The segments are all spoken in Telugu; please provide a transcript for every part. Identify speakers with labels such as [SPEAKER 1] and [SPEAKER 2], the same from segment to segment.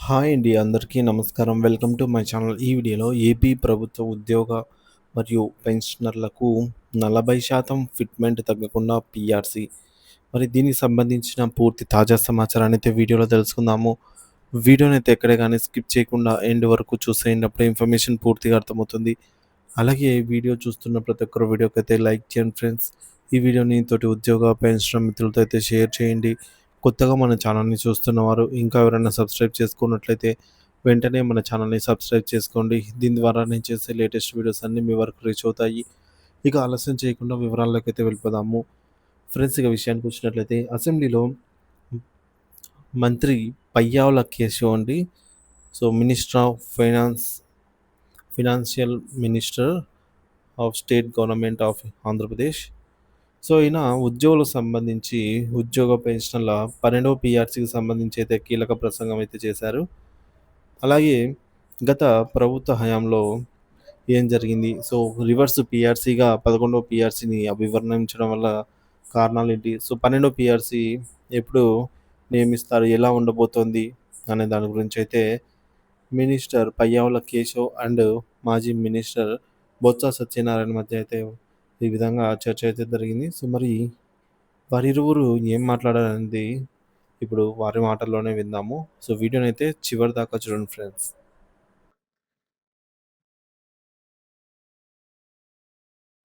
[SPEAKER 1] హాయ్ అండి, అందరికీ నమస్కారం. Welcome to my channel. ఈ వీడియోలో ఏపీ ప్రభుత్వ ఉద్యోగ మరియు పెన్షనర్లకు 40% ఫిట్మెంట్ తగ్గకుండా పీఆర్సీ, మరి దీనికి సంబంధించిన పూర్తి తాజా సమాచారాన్ని అయితే వీడియోలో తెలుసుకుందాము. వీడియోని అయితే ఎక్కడే కానీ స్కిప్ చేయకుండా ఎండ్ వరకు చూసేయండి, అప్పుడే ఇన్ఫర్మేషన్ పూర్తిగా అర్థమవుతుంది. అలాగే వీడియో చూస్తున్న ప్రతి ఒక్కరు వీడియోకి అయితే లైక్ చేయండి ఫ్రెండ్స్. ఈ వీడియోని తోటి ఉద్యోగ పెన్షన్ మిత్రులతో అయితే షేర్ చేయండి. కొత్తగా మన ఛానల్ని చూస్తున్నవారు ఇంకా ఎవరైనా సబ్స్క్రైబ్ చేసుకున్నట్లయితే వెంటనే మన ఛానల్ని సబ్స్క్రైబ్ చేసుకోండి. దీని ద్వారా నేను చేసే లేటెస్ట్ వీడియోస్ అన్నీ మీ వరకు రీచ్ అవుతాయి. ఇక ఆలస్యం చేయకుండా వివరాల్లోకి అయితే వెళ్ళిపోదాము. ఫ్రెండ్స్, ఇక విషయానికి వచ్చినట్లయితే అసెంబ్లీలో మంత్రి పయ్యావుల కేశవ్ అండి, so minister of financial minister of state government of Andhra Pradesh. So ఈయన ఉద్యోగులకు సంబంధించి ఉద్యోగ పెన్షన్ల 12వ పీఆర్సీకి సంబంధించి అయితే కీలక ప్రసంగం అయితే చేశారు. అలాగే గత ప్రభుత్వ హయాంలో ఏం జరిగింది, సో రివర్స్ పీఆర్సీగా 11వ పీఆర్సీని అభివర్ణించడం వల్ల కారణాలు ఏంటి, సో 12వ పీఆర్సీ ఎప్పుడు నియమిస్తారు, ఎలా ఉండబోతోంది అనే దాని గురించి అయితే మినిస్టర్ పయ్యావుల కేశవ్ అండ్ మాజీ మినిస్టర్ బొత్స సత్యనారాయణ మధ్య అయితే ఈ విధంగా చర్చ అయితే జరిగింది. సో మరి వారిరువురు ఏం మాట్లాడారనేది ఇప్పుడు వారి మాటల్లోనే విందాము. సో వీడియోని అయితే చివరి దాకా చూడండి ఫ్రెండ్స్.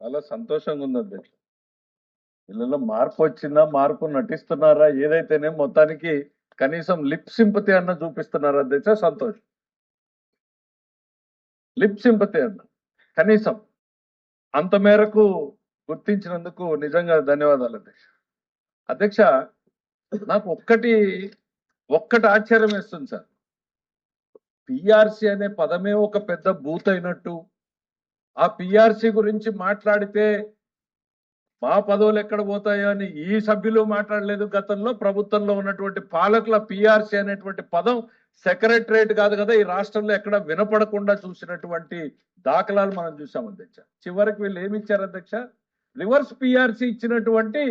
[SPEAKER 2] చాలా సంతోషంగా ఉంది అధ్యక్ష. వీళ్ళలో మార్పు వచ్చిందా, మార్పు నటిస్తున్నారా, ఏదైతేనే మొత్తానికి కనీసం లిప్ సింపతి అన్న చూపిస్తున్నారా అధ్యక్ష. సంతోషం. లిప్ సింపతి అన్న కనీసం అంత మేరకు గుర్తించినందుకు నిజంగా ధన్యవాదాలు అధ్యక్ష. అధ్యక్ష, నాకు ఒక్కటి ఆశ్చర్యం వేస్తుంది సార్. పిఆర్సి అనే పదమే ఒక పెద్ద బూత్ అయినట్టు, ఆ పిఆర్సి గురించి మాట్లాడితే మా పదవులు ఎక్కడ పోతాయో అని ఈ సభ్యులు మాట్లాడలేదు. గతంలో ప్రభుత్వంలో ఉన్నటువంటి పాలకుల పిఆర్సీ అనేటువంటి పదం సెక్రటరేట్ కాదు కదా, ఈ రాష్ట్రంలో ఎక్కడ వినపడకుండా చూసినటువంటి దాఖలాలు మనం చూసాం అధ్యక్ష. చివరికి వీళ్ళు ఏమి ఇచ్చారు అధ్యక్ష? రివర్స్ పిఆర్సీ ఇచ్చినటువంటి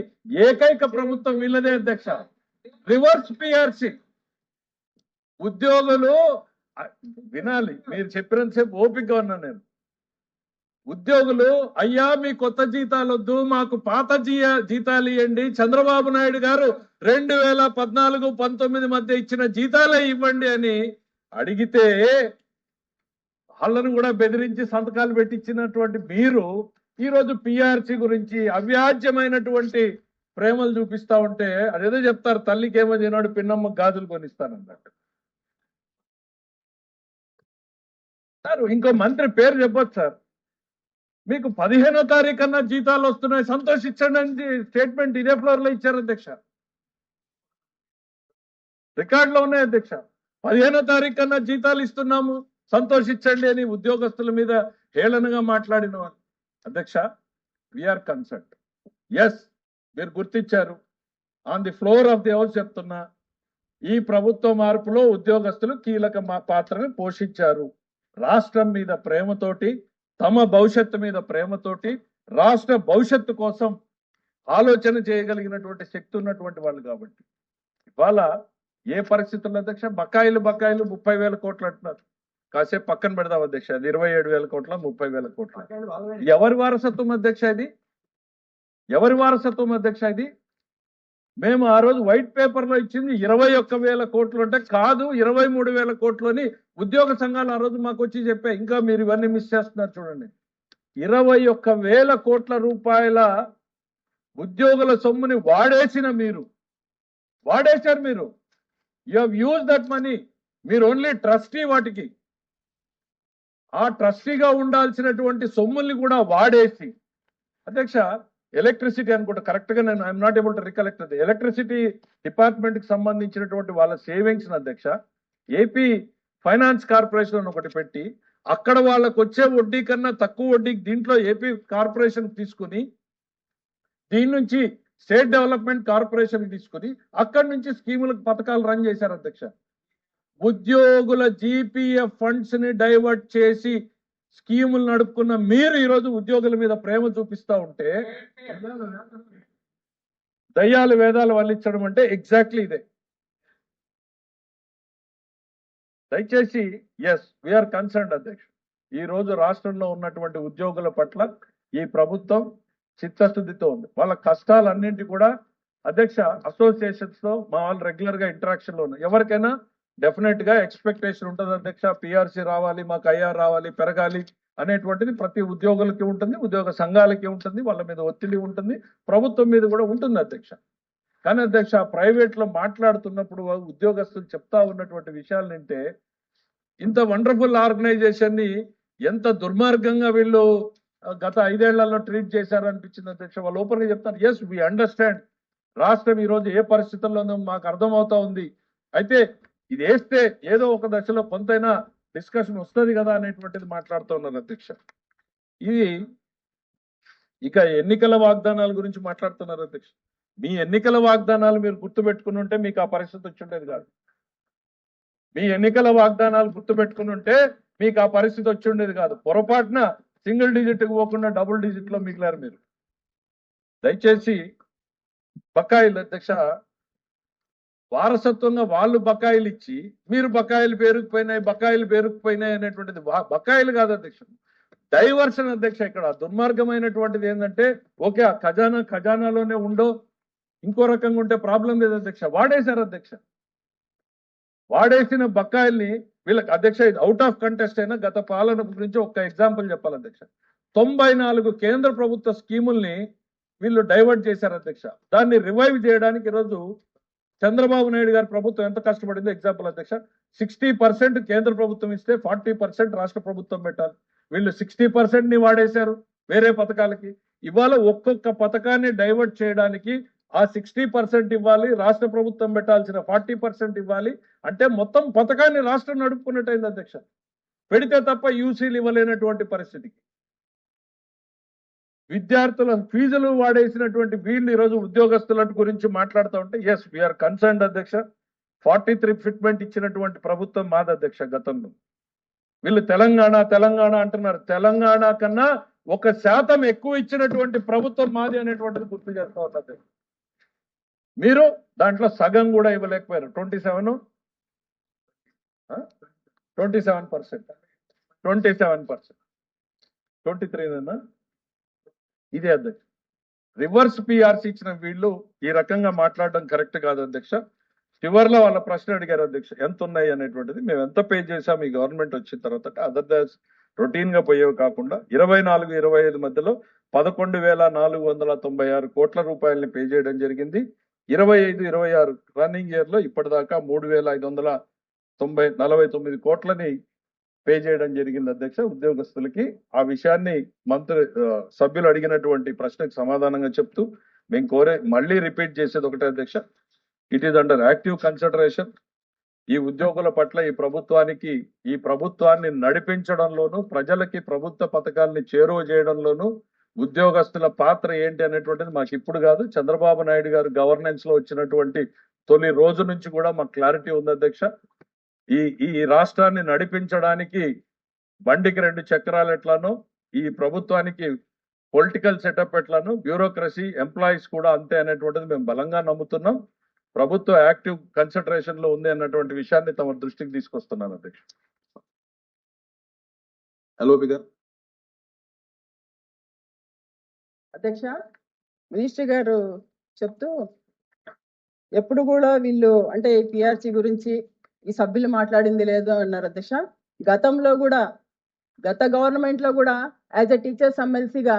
[SPEAKER 2] ఏకైక ప్రభుత్వం వీళ్ళదే అధ్యక్ష. Reverse PRC. ఉద్యోగులు వినాలి, మీరు చెప్పినంతసేపు ఓపికగా ఉన్నా నేను. ఉద్యోగులు, అయ్యా మీ కొత్త జీతాలు వద్దు, మాకు పాత జీతాలు ఇవ్వండి, చంద్రబాబు నాయుడు గారు 2014-19 మధ్య ఇచ్చిన జీతాలే ఇవ్వండి అని అడిగితే వాళ్ళను కూడా బెదిరించి సంతకాలు పెట్టించినటువంటి మీరు ఈరోజు పిఆర్సీ గురించి అవ్యాజ్యమైనటువంటి ప్రేమలు చూపిస్తా ఉంటే అదేదో చెప్తారు, తల్లికి ఏమో తినాడు పిన్నమ్మ గాజులు కొనిస్తానన్నట్టు. సార్ ఇంకో మంత్రి పేరు చెప్పొచ్చు సార్. మీకు 15వ తారీఖు అన్న జీతాలు వస్తున్నాయి, సంతోషించండి అని స్టేట్మెంట్ ఇదే ఫ్లోర్ లో ఇచ్చారు అధ్యక్ష. రికార్డులో ఉన్నాయి అధ్యక్ష. 15వ తారీఖు అన్న జీతాలు ఇస్తున్నాము, సంతోషించండి అని ఉద్యోగస్తుల మీద హేళనగా మాట్లాడిన వాళ్ళు. అధ్యక్ష, వీఆర్ కన్సర్ట్. ఎస్, మీరు గుర్తించారు. On the floor of the house చెప్తున్నా, ఈ ప్రభుత్వ మార్పులో ఉద్యోగస్తులు కీలక పాత్రని పోషించారు. రాష్ట్రం మీద ప్రేమతోటి, తమ భవిష్యత్తు మీద ప్రేమతోటి, రాష్ట్ర భవిష్యత్తు కోసం ఆలోచన చేయగలిగినటువంటి శక్తి ఉన్నటువంటి వాళ్ళు కాబట్టి ఇవాళ ఏ పరిస్థితుల్లో అధ్యక్ష బకాయిలు 30,000 కోట్లు అంటున్నారు. కాసేపు పక్కన పెడదాం అధ్యక్ష, అది 27,000 కోట్ల 30,000 కోట్ల. ఎవరి వారసత్వం అధ్యక్ష ఇది? ఎవరి వారసత్వం అధ్యక్ష ఇది? మేము ఆ రోజు వైట్ పేపర్ లో ఇచ్చింది 21,000 కోట్లు అంటే కాదు, 23,000 కోట్లు అని ఉద్యోగ సంఘాలు ఆ రోజు మాకు వచ్చి చెప్పాయి. ఇంకా మీరు ఇవన్నీ మిస్ చేస్తున్నారు చూడండి. 21,000 కోట్ల రూపాయల ఉద్యోగుల సొమ్ముని వాడేశారు మీరు. You have use that money. మీరు ఓన్లీ ట్రస్టీ. వాటికి ఆ ట్రస్టీగా ఉండాల్సినటువంటి సొమ్ముల్ని కూడా వాడేసి అధ్యక్ష, ఎలక్ట్రిసిటీ అనుకుంటా కరెక్ట్ గా, నేను I'm not able to recollect అది. ఎలక్ట్రిసిటీ డిపార్ట్మెంట్ కి సంబంధించినటువంటి వాళ్ళ సేవింగ్స్ అధ్యక్ష ఏపీ ఫైనాన్స్ కార్పొరేషన్ ఒకటి పెట్టి అక్కడ వాళ్ళకు వచ్చే వడ్డీ కన్నా తక్కువ వడ్డీకి దీంట్లో ఏపీ కార్పొరేషన్ తీసుకుని, దీని నుంచి స్టేట్ డెవలప్మెంట్ కార్పొరేషన్ తీసుకుని అక్కడి నుంచి స్కీములకు పథకాలు రన్ చేశారు అధ్యక్ష. ఉద్యోగుల జీపీఎఫ్ ఫండ్స్ ని డైవర్ట్ చేసి స్కీములు నడుపుకున్న మీరు ఈరోజు ఉద్యోగుల మీద ప్రేమ చూపిస్తా ఉంటే దయ్యాలు వేదాలు వల్లించడం అంటే ఎగ్జాక్ట్లీ ఇదే. దయచేసి ఎస్ వీఆర్ కన్సర్న్డ్ అధ్యక్ష. ఈ రోజు రాష్ట్రంలో ఉన్నటువంటి ఉద్యోగుల పట్ల ఈ ప్రభుత్వం చిత్తశుద్ధితో ఉంది. వాళ్ళ కష్టాలన్నింటి కూడా అధ్యక్ష అసోసియేషన్స్ తో మా వాళ్ళు రెగ్యులర్ గా ఇంటరాక్షన్ లో ఉన్నారు. ఎవరికైనా డెఫినెట్ గా ఎక్స్పెక్టేషన్ ఉంటుంది అధ్యక్ష, పిఆర్సీ రావాలి, మాకు ఐఆర్ రావాలి, పెరగాలి అనేటువంటిది ప్రతి ఉద్యోగులకి ఉంటుంది, ఉద్యోగ సంఘాలకి ఉంటుంది, వాళ్ళ మీద ఒత్తిడి ఉంటుంది, ప్రభుత్వం మీద కూడా ఉంటుంది అధ్యక్ష. కానీ అధ్యక్ష ప్రైవేట్ లో మాట్లాడుతున్నప్పుడు ఉద్యోగస్తులు చెప్తా ఉన్నటువంటి విషయాలు వింటే ఇంత వండర్ఫుల్ ఆర్గనైజేషన్ ని ఎంత దుర్మార్గంగా వీళ్ళు గత 5 ఏళ్లలో ట్రీట్ చేశారనిపించింది అధ్యక్ష. వాళ్ళు ఓపెన్ గా చెప్తారు, ఎస్ వి అండర్స్టాండ్, రాష్ట్రం ఈ రోజు ఏ పరిస్థితుల్లోనూ మాకు అర్థమవుతా ఉంది, అయితే ఇది వేస్తే ఏదో ఒక దశలో కొంతైనా డిస్కషన్ వస్తుంది కదా అనేటువంటిది మాట్లాడుతూ ఉన్నారు అధ్యక్ష. ఇది ఇక ఎన్నికల వాగ్దానాల గురించి మాట్లాడుతున్నారు అధ్యక్ష. మీ ఎన్నికల వాగ్దానాలు మీరు గుర్తుపెట్టుకుని ఉంటే మీకు ఆ పరిస్థితి వచ్చి ఉండేది కాదు. మీ ఎన్నికల వాగ్దానాలు గుర్తుపెట్టుకుని ఉంటే మీకు ఆ పరిస్థితి వచ్చి ఉండేది కాదు. పొరపాటున సింగిల్ డిజిట్ కు పోకుండా డబుల్ డిజిట్ లో మిగిలారు మీరు. దయచేసి బకాయిలు అధ్యక్ష, వారసత్వంగా వాళ్ళు బకాయిలు ఇచ్చి మీరు బకాయిలు పేరుకుపోయినాయి అనేటువంటిది బకాయిలు కాదు అధ్యక్ష, డైవర్షన్ అధ్యక్ష. ఇక్కడ దుర్మార్గమైనటువంటిది ఏంటంటే ఓకే ఆ ఖజానాలోనే ఉండో ఇంకో రకంగా ఉంటే ప్రాబ్లం లేదు అధ్యక్ష. వాడేశారు అధ్యక్ష, వాడేసిన బకాయిల్ని వీళ్ళకి అధ్యక్ష ఇది అవుట్ ఆఫ్ కంటెస్ట్ అయినా గత పాలన గురించి ఒక ఎగ్జాంపుల్ చెప్పాలి అధ్యక్ష. 94 కేంద్ర ప్రభుత్వ స్కీముల్ని వీళ్ళు డైవర్ట్ చేశారు అధ్యక్ష. దాన్ని రివైవ్ చేయడానికి ఈరోజు చంద్రబాబు నాయుడు గారి ప్రభుత్వం ఎంత కష్టపడిందో ఎగ్జాంపుల్ అధ్యక్ష. 60% కేంద్ర ప్రభుత్వం ఇస్తే 40% రాష్ట్ర ప్రభుత్వం పెట్టాలి. వీళ్ళు 60% ని వాడేశారు వేరే పథకాలకి. ఇవాళ ఒక్కొక్క పథకాన్ని డైవర్ట్ చేయడానికి ఆ 60% ఇవ్వాలి, రాష్ట్ర ప్రభుత్వం పెట్టాల్సిన 40% ఇవ్వాలి. అంటే మొత్తం పథకాన్ని రాష్ట్రం నడుపుకున్నట్టయింది అధ్యక్ష. పెడితే తప్ప యూసీలు ఇవ్వలేనటువంటి పరిస్థితికి విద్యార్థుల ఫీజులు వాడేసినటువంటి వీళ్ళు ఈరోజు ఉద్యోగస్తుల గురించి మాట్లాడుతూ ఉంటే ఎస్ వీఆర్ కన్సర్న్డ్ అధ్యక్ష. 43 ఫిట్మెంట్ ఇచ్చినటువంటి ప్రభుత్వం మాది అధ్యక్ష గతంలో. వీళ్ళు తెలంగాణ అంటున్నారు. తెలంగాణ కన్నా 1% ఎక్కువ ఇచ్చినటువంటి ప్రభుత్వం మాది అనేటువంటిది గుర్తు చేస్తా ఉన్నారు. మీరు దాంట్లో సగం కూడా ఇవ్వలేకపోయారు. 27%, 23 ఇదే అధ్యక్ష. రివర్స్ పిఆర్సీ ఇచ్చిన వీళ్ళు ఈ రకంగా మాట్లాడడం కరెక్ట్ కాదు అధ్యక్ష. చివరిలో వాళ్ళ ప్రశ్న అడిగారు అధ్యక్ష, ఎంత ఉన్నాయి అనేటువంటిది. మేము ఎంత పే చేసాం ఈ గవర్నమెంట్ వచ్చిన తర్వాత, అదర్ దాన్ రొటీన్ గా పోయేవి కాకుండా 24-25 మధ్యలో 11,496 కోట్ల రూపాయలని పే చేయడం జరిగింది. 25-26 రన్నింగ్ ఇయర్ లో ఇప్పటిదాకా 3,549 కోట్లని పే చేయడం జరిగింది అధ్యక్ష ఉద్యోగస్తులకి. ఆ విషయాన్ని సభ్యులు అడిగినటువంటి ప్రశ్నకు సమాధానంగా చెప్తూ మేము మళ్ళీ రిపీట్ చేసేది ఒకటే అధ్యక్ష, it is under active consideration. ఈ ఉద్యోగుల పట్ల ఈ ప్రభుత్వాన్ని నడిపించడంలోనూ ప్రజలకి ప్రభుత్వ పథకాలని చేరువ చేయడంలోనూ ఉద్యోగస్తుల పాత్ర ఏంటి అనేటువంటిది మాకు ఇప్పుడు కాదు, చంద్రబాబు నాయుడు గారు గవర్నెన్స్ లో వచ్చినటువంటి తొలి రోజు నుంచి కూడా మాకు క్లారిటీ ఉంది అధ్యక్ష. ఈ రాష్ట్రాన్ని నడిపించడానికి బండికి 2 చక్రాలు ఎట్లానో ఈ ప్రభుత్వానికి పొలిటికల్ సెటప్ ఎట్లానో బ్యూరోక్రసీ ఎంప్లాయీస్ కూడా అంతే అనేటువంటిది మేము బలంగా నమ్ముతున్నాం. ప్రభుత్వ యాక్టివ్ కన్సిడరేషన్ లో ఉంది అన్నటువంటి విషయాన్ని తమ దృష్టికి తీసుకొస్తున్నాను అధ్యక్ష. హలో బిగర్
[SPEAKER 3] అధ్యక్ష, మినిస్టర్ గారు చెప్తూ ఎప్పుడు కూడా వీళ్ళు అంటే పిఆర్సీ గురించి ఈ సభ్యులు మాట్లాడింది లేదు అన్నారు అధ్యక్ష. గతంలో కూడా గత గవర్నమెంట్ లో కూడా యాజ్ ఎ టీచర్స్ ఎమ్మెల్సీగా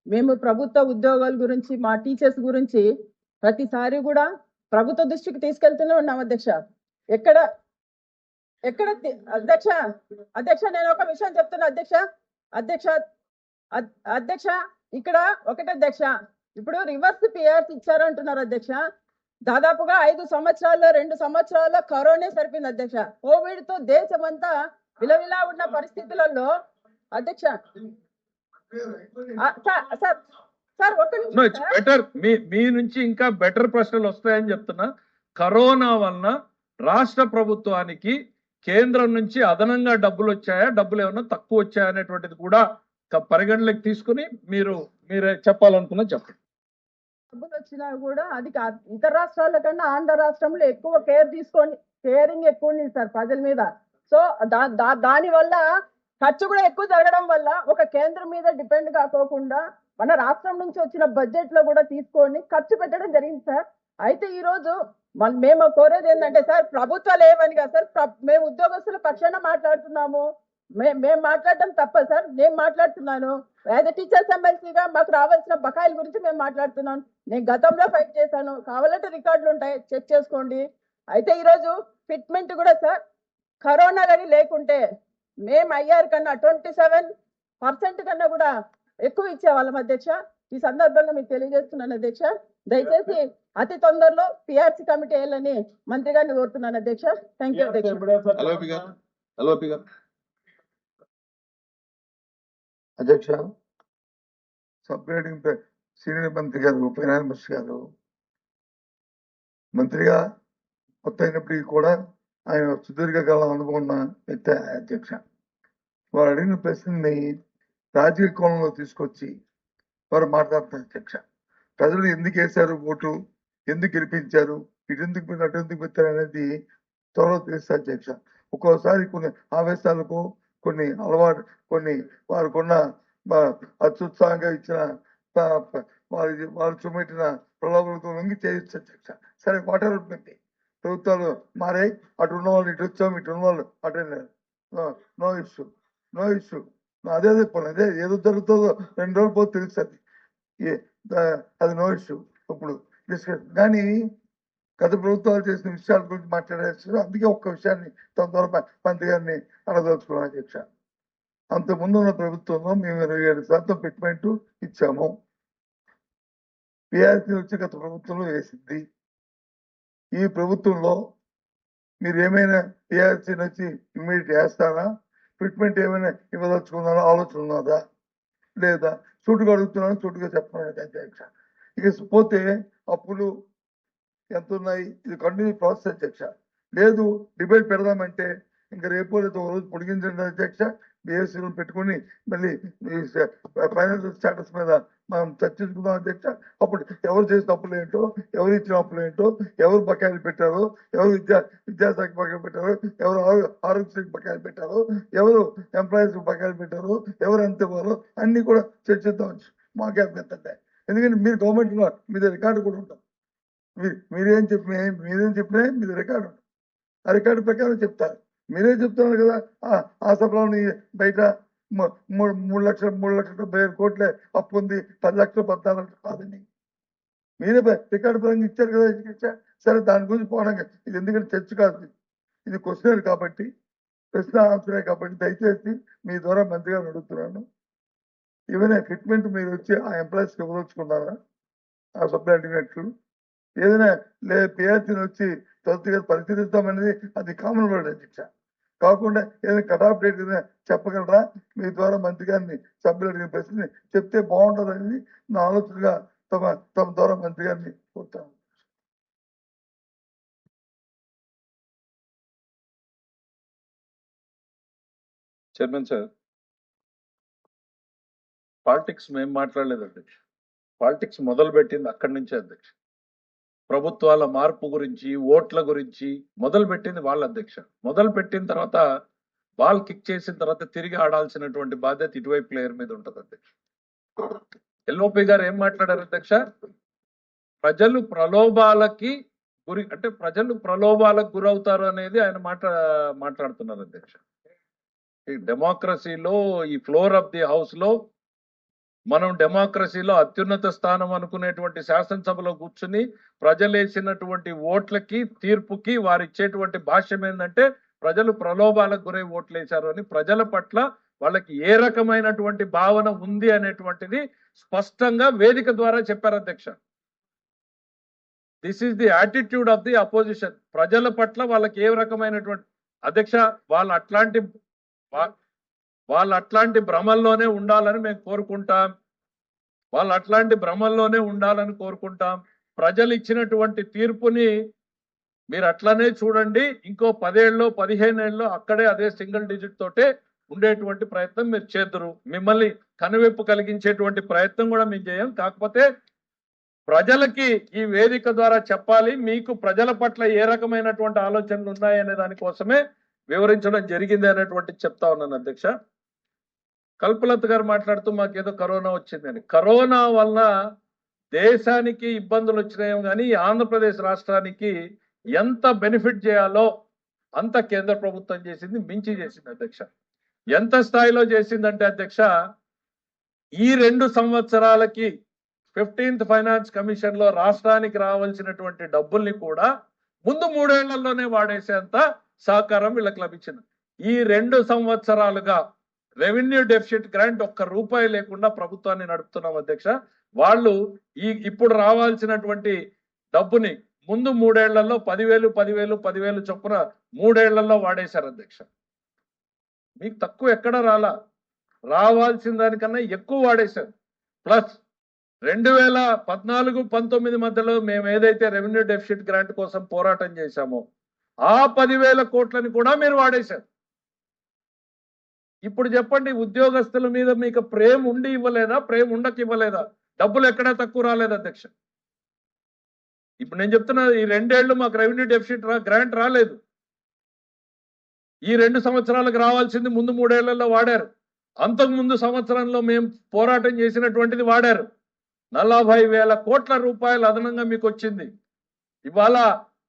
[SPEAKER 3] మేము ప్రభుత్వ ఉద్యోగాల గురించి మా టీచర్స్ గురించి ప్రతిసారి కూడా ప్రభుత్వ దృష్టికి తీసుకెళ్తూనే ఉన్నాం అధ్యక్ష. ఎక్కడ అధ్యక్ష నేను ఒక విషయం చెప్తున్నా అధ్యక్ష ఇక్కడ ఒకటి అధ్యక్ష, ఇప్పుడు రివర్స్ పిఆర్సీ ఇచ్చారు అంటున్నారు అధ్యక్ష. దాదాపుగా 5 సంవత్సరాల్లో 2 సంవత్సరాల్లో కరోనా సరిపోయింది అధ్యక్ష. కోవిడ్ తో దేశమంతా విలవిలా ఉన్న పరిస్థితులలో అధ్యక్ష సార్
[SPEAKER 2] బెటర్ మీ నుంచి ఇంకా బెటర్ ప్రశ్నలు వస్తాయని చెప్తున్నా. కరోనా వలన రాష్ట్ర ప్రభుత్వానికి కేంద్రం నుంచి అదనంగా డబ్బులు వచ్చాయా, డబ్బులు ఏమన్నా తక్కువ వచ్చాయా అనేటువంటిది కూడా పరిగణలోకి తీసుకుని మీరే చెప్పాలనుకున్నా చెప్పండి.
[SPEAKER 3] డబ్బులు వచ్చినా కూడా అది ఇతర రాష్ట్రాల కన్నా ఆంధ్ర రాష్ట్రంలో ఎక్కువ కేరింగ్ ఎక్కువ ఉంది సార్ ప్రజల మీద. సో దాని వల్ల ఖర్చు కూడా ఎక్కువ జరగడం వల్ల ఒక కేంద్రం మీద డిపెండ్ కాకోకుండా మన రాష్ట్రం నుంచి వచ్చిన బడ్జెట్ లో కూడా తీసుకొని ఖర్చు పెట్టడం జరిగింది సార్. అయితే ఈ రోజు మేము కోరేది ఏంటంటే సార్, ప్రభుత్వాలు ఏమని కాదు సార్, మేము ఉద్యోగస్తుల పక్షాన మాట్లాడుతున్నాము. మేము మాట్లాడటం తప్ప సార్? నేను మాట్లాడుతున్నాను యాజ్ ఎ టీచర్స్ ఎమ్మెల్సీగా మాకు రావాల్సిన బకాయిల గురించి మేము మాట్లాడుతున్నాను. నేను గతంలో ఫైట్ చేశాను, కావాలంటే రికార్డులు ఉంటాయి, చెక్ చేసుకోండి. అయితే ఈరోజు ఫిట్మెంట్ కూడా సార్, కరోనా కానీ లేకుంటే మేము ఐఆర్ కన్నా 27% కన్నా కూడా ఎక్కువ ఇచ్చేవాళ్ళం అధ్యక్ష. ఈ సందర్భంగా మీకు తెలియజేస్తున్నాను అధ్యక్ష. దయచేసి అతి తొందరలో పిఆర్సీ కమిటీ వేయాలని మంత్రి గారిని కోరుతున్నాను అధ్యక్ష. థ్యాంక్ యూ అధ్యక్ష.
[SPEAKER 4] అధ్యక్ష, సపరేటింగ్ సీనియర్ మంత్రి గారు, ఫైనాన్స్ మినిస్టర్ గారు మంత్రిగా కొత్త అయినప్పటికీ కూడా ఆయన సుదీర్ఘకాలం అనుభవం ఉన్న వ్యక్తి అధ్యక్ష. వారు అడిగిన ప్రశ్నని రాజకీయ కోణంలో తీసుకొచ్చి వారు మాట్లాడుతున్నారు అధ్యక్ష. ప్రజలు ఎందుకు వేశారు ఓటు, ఎందుకు గెలిపించారు, ఇటు ఎందుకు పెట్టారు, అటు ఎందుకు పెట్టారు అనేది త్వరలో తెలుస్తుంది అధ్యక్ష. ఒక్కోసారి కొన్ని ఆవేశాలకు, కొన్ని అలవాటు, కొన్ని వారికున్న అత్యుత్సాహంగా ఇచ్చిన వారు చూపెట్టిన ప్రలోభాలకు లొంగి చేయొచ్చు అధ్యక్ష. సరే, వాటర్ ఉంటుంది, ప్రభుత్వాలు మారాయి, అటు ఉన్న వాళ్ళు ఇటు వచ్చాము, ఇటు ఉన్న వాళ్ళు అటు వెళ్ళారు. No issue, no issue. అదే అదే ఏదో జరుగుతుందో 2 రోజులు పోతే తెలుస్తుంది, అది నో ఇష్యూ. ఇప్పుడు డిస్కస్ కానీ గత ప్రభుత్వాలు చేసిన విషయాల గురించి మాట్లాడేస్తారు. అందుకే ఒక్క విషయాన్ని తన ద్వారా మంత్రి గారిని అడగదలుచుకున్నాను అధ్యక్ష. అంతకుముందు ఉన్న ప్రభుత్వంలో మేము 27% ఫిట్మెంట్ ఇచ్చాము. పిఆర్సీ వచ్చి గత ప్రభుత్వంలో వేసింది. ఈ ప్రభుత్వంలో మీరు ఏమైనా పిఆర్సీ వచ్చి ఇమ్మీడియట్ వేస్తారా, ఫిట్మెంట్ ఏమైనా ఇవ్వదలుచుకున్నారా ఆలోచన ఉన్నదా లేదా? సూటుగా అడుగుతున్నాను, సూటుగా చెప్పండి అధ్యక్ష. ఇక పోతే అప్పులు ఎంత ఉన్నాయి, ఇది కంటిన్యూ ప్రాసెస్ అధ్యక్ష. లేదు డిబేట్ పెడదామంటే ఇంకా రేపు లేదా ఒక రోజు పొడిగించండి అధ్యక్ష. బిఎస్సీలు పెట్టుకుని మళ్ళీ ఫైనాన్షియల్ స్టేటస్ మీద మనం చర్చించుకుందాం అధ్యక్ష. అప్పుడు ఎవరు చేసిన అప్పులు ఏంటో, ఎవరు ఇచ్చిన అప్పులు ఏంటో, ఎవరు బకాయిలు పెట్టారో, ఎవరు విద్యాశాఖ బకాయిలు పెట్టారో, ఎవరు ఆరోగ్యశ్రీ బకాయిలు పెట్టారో, ఎవరు ఎంప్లాయీస్ బకాయిలు పెట్టారో, ఎవరు ఎంత ఇవ్వాలో అన్ని కూడా చర్చిద్దాం. మాకే అభ్యంతరం. ఎందుకంటే మీరు గవర్నమెంట్లో మీద రికార్డు కూడా ఉంటాం. మీరేం చెప్పినా మీద రికార్డు ఉంటుంది. ఆ రికార్డు ప్రకారం చెప్తారు. మీరే చెప్తున్నారు కదా, ఆ సభలోని బయట 3,70,000 కోట్లే అప్పు ఉంది, 10 లక్షలు 14 లక్షలు కాదని మీరే రికార్డు పరంగా ఇచ్చారు కదా ఇచ్చారు. సరే, దాని గురించి పోవడం ఇది ఎందుకంటే చర్చ కాదు, ఇది క్వశ్చన్ కాబట్టి, ప్రశ్న ఆన్సరే కాబట్టి దయచేసి మీ ద్వారా మంత్రి గారు అడుగుతున్నాను, ఏమైనా ఫిట్మెంట్ మీరు వచ్చి ఆ ఎంప్లాయీస్కి ఇవ్వదలుచుకున్నారా? ఆ సప్లై అడిగినట్లు ఏదైనా పిఆర్సీని వచ్చి త్వరగా పరిశీలిస్తామనేది అది కామన్ వర్డ్ అధ్యక్ష. కాకుండా ఏదైనా కట్ ఆఫ్ డేట్ ఏదైనా చెప్పగలరా? మీ ద్వారా మంత్రి గారిని సభ్యులు అడిగిన ప్రశ్న చెప్తే బాగుంటుంది అనేది నా ఆలోచనగా తమ ద్వారా మంత్రి గారిని కోరుతాను.
[SPEAKER 2] చైర్మన్ సార్, పాలిటిక్స్ మేము మాట్లాడలేదు అధ్యక్ష. పాలిటిక్స్ మొదలు పెట్టింది అక్కడి నుంచే అధ్యక్ష. ప్రభుత్వాల మార్పు గురించి, ఓట్ల గురించి మొదలు పెట్టింది వాళ్ళ అధ్యక్ష. మొదలు పెట్టిన తర్వాత బాల్ కిక్ చేసిన తర్వాత తిరిగి ఆడాల్సినటువంటి బాధ్యత ఇటువైపు ప్లేయర్ మీద ఉంటుంది అధ్యక్ష. ఎల్ఓపి గారు ఏం మాట్లాడారు అధ్యక్ష? ప్రజలు ప్రలోభాలకు గురవుతారు అనేది ఆయన మాట్లాడుతున్నారు అధ్యక్ష. ఈ డెమోక్రసీలో, ఈ ఫ్లోర్ ఆఫ్ ది హౌస్ లో మనం డెమోక్రసీలో అత్యున్నత స్థానం అనుకునేటువంటి శాసనసభలో కూర్చుని ప్రజలేసినటువంటి ఓట్లకి, తీర్పుకి వారు ఇచ్చేటువంటి భాష్యం ఏంటంటే ప్రజలు ప్రలోభాలకు గురై ఓట్లేశారు అని, ప్రజల పట్ల వాళ్ళకి ఏ రకమైనటువంటి భావన ఉంది అనేటువంటిది స్పష్టంగా వేదిక ద్వారా చెప్పారు అధ్యక్ష. This is the attitude of the opposition. ప్రజల పట్ల వాళ్ళకి ఏ రకమైనటువంటి అధ్యక్ష వాళ్ళు అట్లాంటి భ్రమల్లోనే ఉండాలని మేము కోరుకుంటాం. ప్రజలు ఇచ్చినటువంటి తీర్పుని మీరు అట్లనే చూడండి. ఇంకో 10 ఏళ్ళలో 15 ఏళ్ళలో అక్కడే అదే సింగిల్ డిజిట్ తోటే ఉండేటువంటి ప్రయత్నం మీరు చేద్దరు. మిమ్మల్ని కనువిప్పు కలిగించేటువంటి ప్రయత్నం కూడా మేము చేయం. కాకపోతే ప్రజలకి ఈ వేదిక ద్వారా చెప్పాలి, మీకు ప్రజల పట్ల ఏ రకమైనటువంటి ఆలోచనలు ఉన్నాయనే దానికోసమే వివరించడం జరిగింది అనేటువంటి చెప్తా ఉన్నాను అధ్యక్ష. కల్పలత గారు మాట్లాడుతూ మాకేదో కరోనా వచ్చిందని. కరోనా వల్ల దేశానికి ఇబ్బందులు వచ్చినాయో కానీ ఆంధ్రప్రదేశ్ రాష్ట్రానికి ఎంత బెనిఫిట్ చేయాలో అంత కేంద్ర ప్రభుత్వం చేసింది, మించి చేసింది అధ్యక్ష. ఎంత స్థాయిలో చేసిందంటే అధ్యక్ష, ఈ 2 సంవత్సరాలకి 15th ఫైనాన్స్ కమిషన్ లో రాష్ట్రానికి రావాల్సినటువంటి డబ్బుల్ని కూడా ముందు 3 ఏళ్లలోనే వాడేసేంత సహకారం వీళ్ళకి లభించింది. ఈ 2 సంవత్సరాలుగా రెవెన్యూ డెఫిసిట్ గ్రాంట్ ఒక్క రూపాయి లేకుండా ప్రభుత్వాన్ని నడుపుతున్నాం అధ్యక్ష. వాళ్ళు ఇప్పుడు రావాల్సినటువంటి డబ్బుని ముందు 3 ఏళ్లలో 10,000 చొప్పున 3 ఏళ్లలో వాడేశారు అధ్యక్ష. మీకు తక్కువ ఎక్కడ రావాల్సిన దానికన్నా ఎక్కువ వాడేశారు. ప్లస్ 2014-19 మధ్యలో మేము ఏదైతే రెవెన్యూ డెఫిసిట్ గ్రాంట్ కోసం పోరాటం చేశామో ఆ 10,000 కోట్లని కూడా మీరు వాడేశారు. ఇప్పుడు చెప్పండి, ఉద్యోగస్తుల మీద మీకు ప్రేమ ఉండి ఇవ్వలేదా, ప్రేమ ఉండక ఇవ్వలేదా? డబ్బులు ఎక్కడా తక్కువ రాలేదు అధ్యక్ష. ఇప్పుడు నేను చెప్తున్నా, ఈ 2 ఏళ్లు మాకు రెవెన్యూ డెఫిసిట్ గ్రాంట్ రాలేదు. ఈ 2 సంవత్సరాలకు రావాల్సింది ముందు 3 ఏళ్లలో వాడారు. అంతకు ముందు సంవత్సరంలో మేము పోరాటం చేసినటువంటిది వాడారు. 40,000 కోట్ల రూపాయలు అదనంగా మీకు వచ్చింది. ఇవాళ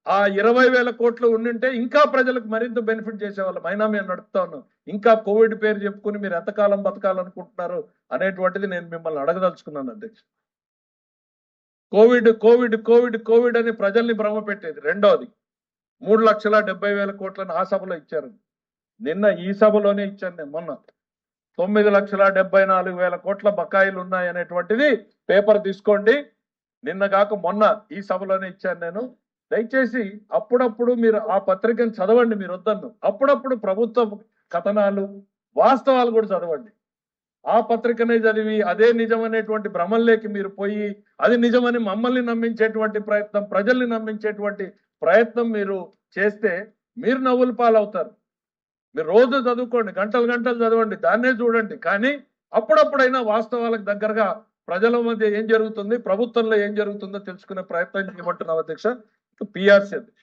[SPEAKER 2] ఆ 20,000 కోట్లు ఉండింటే ఇంకా ప్రజలకు మరింత బెనిఫిట్ చేసేవాళ్ళం. అయినా మేము నడుపుతా ఉన్నాం. ఇంకా కోవిడ్ పేరు చెప్పుకుని మీరు ఎంతకాలం బతకాలనుకుంటున్నారు అనేటువంటిది నేను మిమ్మల్ని అడగదలుచుకున్నాను అధ్యక్ష. కోవిడ్ కోవిడ్ కోవిడ్ కోవిడ్ అని ప్రజల్ని భ్రమ పెట్టేది. రెండోది 3,70,000 కోట్లను ఆ సభలో ఇచ్చారు. నిన్న ఈ సభలోనే ఇచ్చాను నేను. మొన్న 9,74,000 కోట్ల బకాయిలు ఉన్నాయనేటువంటిది పేపర్ తీసుకోండి. నిన్న కాక మొన్న ఈ సభలోనే ఇచ్చాను నేను. దయచేసి అప్పుడప్పుడు మీరు ఆ పత్రికను చదవండి. మీరు వద్దన్ను, అప్పుడప్పుడు ప్రభుత్వ కథనాలు వాస్తవాలు కూడా చదవండి. ఆ పత్రికనే చదివి అదే నిజమనేటువంటి భ్రమల్లోకి మీరు పోయి అది నిజమని మమ్మల్ని నమ్మించేటువంటి ప్రయత్నం, ప్రజల్ని నమ్మించేటువంటి ప్రయత్నం మీరు చేస్తే మీరు నవ్వుల పాలవుతారు. మీరు రోజు చదువుకోండి, గంటలు గంటలు చదవండి, దాన్నే చూడండి. కానీ అప్పుడప్పుడైనా వాస్తవాలకు దగ్గరగా ప్రజల మధ్య ఏం జరుగుతుంది, ప్రభుత్వంలో ఏం జరుగుతుందో తెలుసుకునే ప్రయత్నం చేయమంటున్నాం అధ్యక్ష. పిఆర్సీ అధ్యక్ష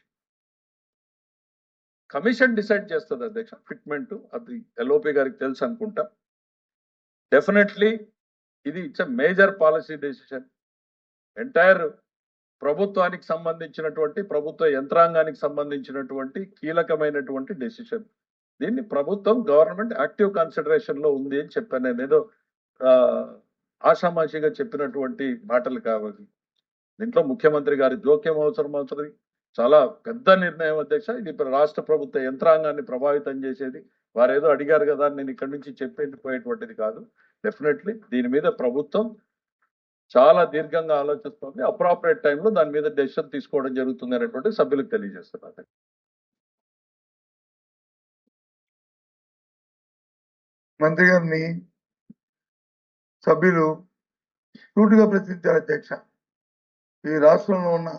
[SPEAKER 2] కమిషన్ డిసైడ్ చేస్తుంది అధ్యక్ష. ఫిట్మెంట్ అది ఎల్ఓపి గారికి తెలుసు అనుకుంటా. డెఫినెట్లీ ఇది it's a major policy decision. Entire ప్రభుత్వానికి సంబంధించినటువంటి, ప్రభుత్వ యంత్రాంగానికి సంబంధించినటువంటి కీలకమైనటువంటి డెసిషన్. దీన్ని ప్రభుత్వం, గవర్నమెంట్ యాక్టివ్ కన్సిడరేషన్ లో ఉంది అని చెప్పాను నేను. ఏదో ఆషామాషిగా చెప్పినటువంటి మాటలు కావాలి. దీంట్లో ముఖ్యమంత్రి గారి జోక్యం అవసరం అవుతుంది. చాలా పెద్ద నిర్ణయం అధ్యక్ష. ఇది రాష్ట్ర ప్రభుత్వ యంత్రాంగాన్ని ప్రభావితం చేసేది. వారు ఏదో అడిగారు కదా నేను ఇక్కడి నుంచి చెప్పేపోయేటువంటిది కాదు. డెఫినెట్లీ దీని మీద ప్రభుత్వం చాలా దీర్ఘంగా ఆలోచిస్తుంది. అప్రాపరేట్ టైంలో దాని మీద డెసిషన్ తీసుకోవడం జరుగుతుంది అనేటువంటి సభ్యులకు తెలియజేస్తున్నారు.
[SPEAKER 4] మంత్రి గారిని సభ్యులు సూటిగా ప్రశ్నించారు అధ్యక్ష. ఈ రాష్ట్రంలో ఉన్న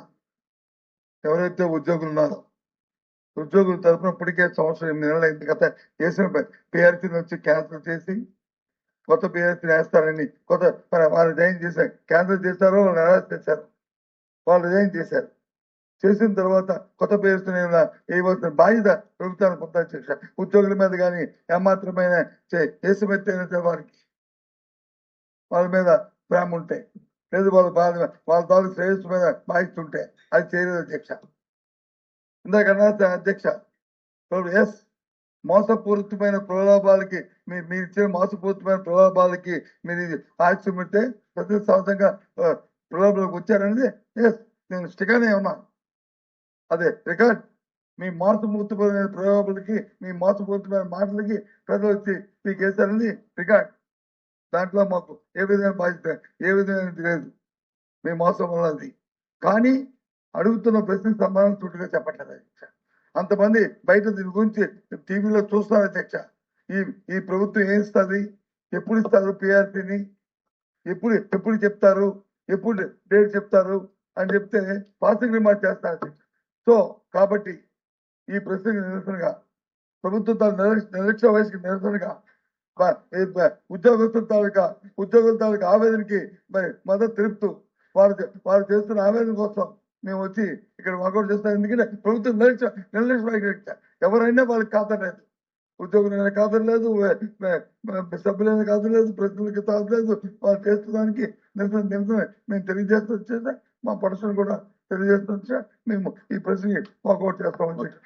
[SPEAKER 4] ఎవరైతే ఉద్యోగులు ఉన్నారో ఉద్యోగుల తరఫున ఇప్పటికే 8 నెలలు అయింది. గత చేసిన పిఆర్సీని వచ్చి క్యాన్సిల్ చేసి కొత్త పిఆర్సీని వేస్తారని వాళ్ళు రిజైన్ చేశారు. క్యాన్సిల్ చేశారో వాళ్ళు నిరాశ చేశారు. వాళ్ళు రిజైన్ చేశారు. చేసిన తర్వాత కొత్త పిఆర్సీని వేయవలసిన బాధ్యత ప్రభుత్వానికి ఉందా అధ్యక్ష? ఉద్యోగుల మీద కానీ ఏమాత్రమైన చేసిమెత్తైన వారికి వాళ్ళ మీద ప్రేమ ఉంటే, లేదు వాళ్ళ తాలూ శ్రేయస్సు మీద బాధిస్తుంటే అది చేయలేదు అధ్యక్ష. ఇందాకన్నా అధ్యక్ష, ఎస్ మోసపూరితమైన ప్రలోభాలకి మీరు ఇచ్చిన మోసపూరితమైన ప్రలోభాలకి మీరు ఆలస్యం పెడితే ప్రతి సంవత్సరంగా ప్రలోభాలకు వచ్చారనేది ఎస్ నేను స్టిగానే ఉన్నాను. అదే రికార్డ్. మీ మోసపూరితమైన ప్రలోభాలకి, మీ మోసపూరితమైన మాటలకి ప్రజలు వచ్చి మీకు వేశారని రికార్డ్. దాంట్లో మాకు ఏ విధమైన బాధ్యత, ఏ విధమైన లేదు మీ మోసం ఉన్నది. కానీ అడుగుతున్న ప్రశ్నకు సమాధానం చుట్టుగా చెప్పట్లేదు అధ్యక్ష. అంతమంది బయట దీని గురించి టీవీలో చూస్తారు అధ్యక్ష. ఈ ప్రభుత్వం ఏం ఇస్తుంది, ఎప్పుడు ఇస్తారు పిఆర్సీని, ఎప్పుడు చెప్తారు, ఎప్పుడు డేట్ చెప్తారు అని చెప్తే పాసింగ్ రిమార్క్ చేస్తారు అధ్యక్ష. సో కాబట్టి ఈ ప్రశ్నకు నిరసనగా, ప్రభుత్వం తన నిర్లక్ష్య వయసుకి నిరసనగా ఉద్యోగస్తుల తాలూకా ఆవేదనకి మరి మద్దతు తెలుపుతూ వారు చేస్తున్న ఆవేదన కోసం మేము వచ్చి ఇక్కడ వాకౌట్ చేస్తాం. ఎందుకంటే ప్రభుత్వం నిర్లక్ష్యం ఎవరైనా వాళ్ళకి కాదలేదు, ఉద్యోగులైనా కాదలేదు, సభ్యులైనా కాదలేదు, ప్రజలకు కాదలేదు. వాళ్ళు చేస్తుడానికి నిరసన మేము తెలియజేస్తూ వచ్చేదా మా పర్సన్ కూడా తెలియజేస్తూ వచ్చా మేము ఈ ప్రశ్నకి వాకౌట్ చేస్తామని చెప్పి